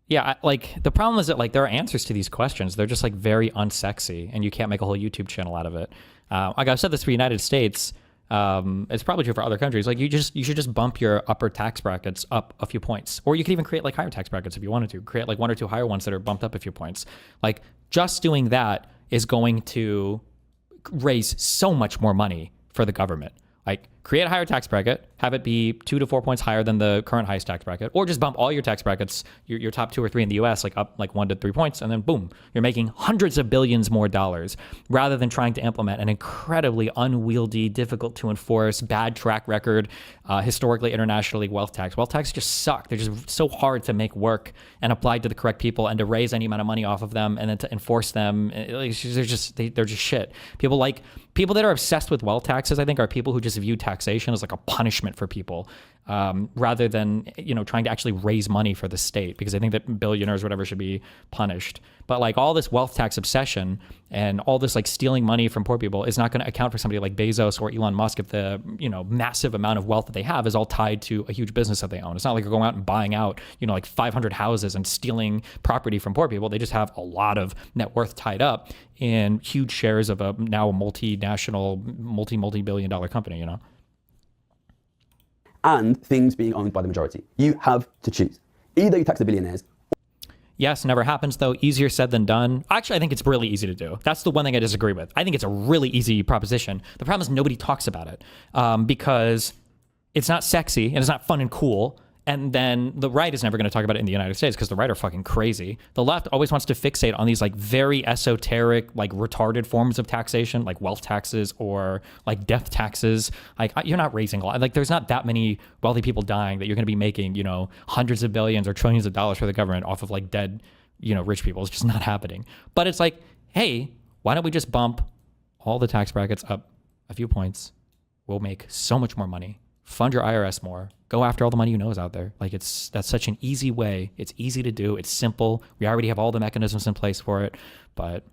Yeah, like the problem is that like there are answers to these questions. They're just like very unsexy, and you can't make a whole YouTube channel out of it. Like I've said this for the United States. It's probably true for other countries. Like you should just bump your upper tax brackets up a few points, or you could even create like higher tax brackets if you wanted to. Create like one or two higher ones that are bumped up a few points. Like just doing that is going to raise so much more money for the government. Like create a higher tax bracket, have it be 2 to 4 points higher than the current highest tax bracket, or just bump all your tax brackets, your top 2 or 3 in the US, like up like 1 to 3 points, and then boom, you're making hundreds of billions more dollars, rather than trying to implement an incredibly unwieldy, difficult to enforce, bad track record, historically, internationally, wealth tax. Wealth taxes just suck. They're just so hard to make work and applied to the correct people and to raise any amount of money off of them and then to enforce them. They're just shit. People that are obsessed with wealth taxes, I think, are people who just view taxation as like a punishment for people, rather than trying to actually raise money for the state, because I think that billionaires or whatever should be punished. But like all this wealth tax obsession and all this like stealing money from poor people is not going to account for somebody like Bezos or Elon Musk if the massive amount of wealth that they have is all tied to a huge business that they own. It's not like they're going out and buying out like 500 houses and stealing property from poor people. They just have a lot of net worth tied up in huge shares of a now multinational, multi-billion dollar company. And things being owned by the majority. You have to choose. Either you tax the billionaires. Yes, never happens though. Easier said than done. Actually, I think it's really easy to do. That's the one thing I disagree with. I think it's a really easy proposition. The problem is nobody talks about it because it's not sexy and it's not fun and cool. And then the right is never going to talk about it in the United States because the right are fucking crazy. The left always wants to fixate on these like very esoteric, like retarded forms of taxation, like wealth taxes or like death taxes. Like you're not raising a lot. Like there's not that many wealthy people dying that you're going to be making, hundreds of billions or trillions of dollars for the government off of like dead, rich people. It's just not happening. But it's like, hey, why don't we just bump all the tax brackets up a few points? We'll make so much more money. Fund your IRS more. Go after all the money is out there. Like that's such an easy way. It's easy to do. It's simple. We already have all the mechanisms in place for it, but